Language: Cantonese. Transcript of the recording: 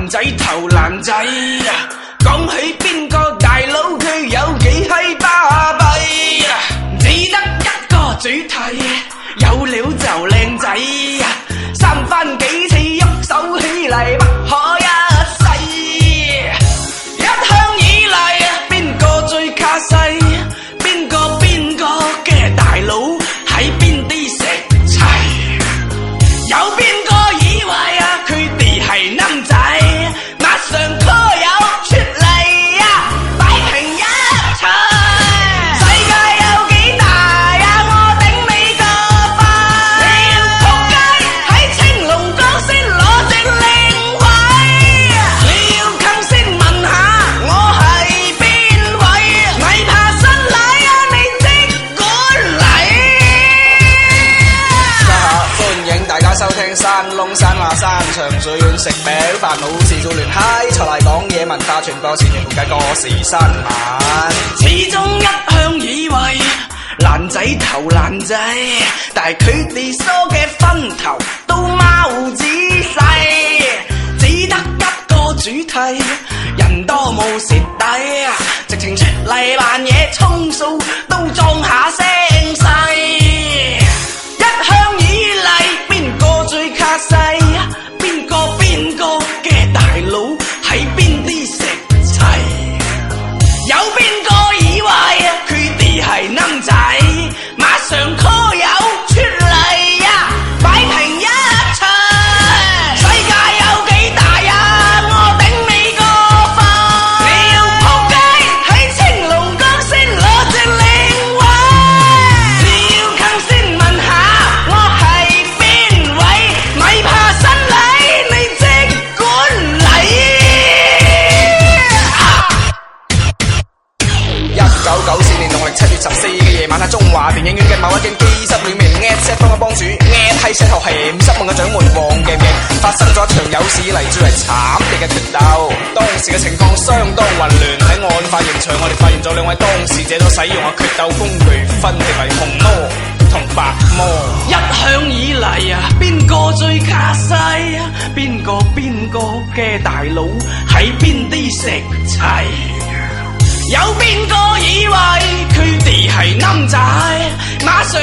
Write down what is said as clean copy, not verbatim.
男仔頭男仔，講起邊個大佬佢有幾閪巴閉，只得一個主題，有料就靚仔，三番幾次喐手起嚟不可一世，一向以嚟邊個最卡西，邊個嘅大佬喺邊啲食齊，有邊個以為佢哋係男仔，馬上 call 友出嚟擺平一齊，世界有幾大我頂你個肺，你要仆街喺青龍江先攞隻靚位，你要坑先問下我係邊位，咪怕新禮你即管嚟。歡迎大家收聽山窿山話山長水遠食餅飯冇事做亂嗨錯賴講嘢文化傳播前沿盤計過時新聞，始終一向以為爛仔頭爛仔，但係佢哋梳嘅分頭都貓仔細，只得一個主題，人多冇蝕底，直情出嚟扮嘢充數都裝下聲勢，一向以嚟邊個最卡西，邊個嘅大佬喺邊啲食齊，有邊個以為佢哋係男仔，馬上 call 友出嚟擺平一齊，世界有幾大我頂你個肺，你要仆街喺青龍江先攞隻靚位，你要坑先問下我係邊位，咪怕新禮你即管嚟。1994年農曆7月14嘅夜晚，喺中華電影院嘅某一間機室裏面，set 幫個幫主睇 set 後係50萬嘅掌門王嘅劇，發生咗一場有史以嚟最為慘烈嘅決鬥。當時嘅情況相當混亂，喺案發現場我哋發現咗兩位當事者都使用嘅決鬥工具，分別為紅魔同白魔。一向以嚟邊個最卡西，邊個嘅大佬喺邊啲食齊，有邊個以為佢哋係男仔，馬上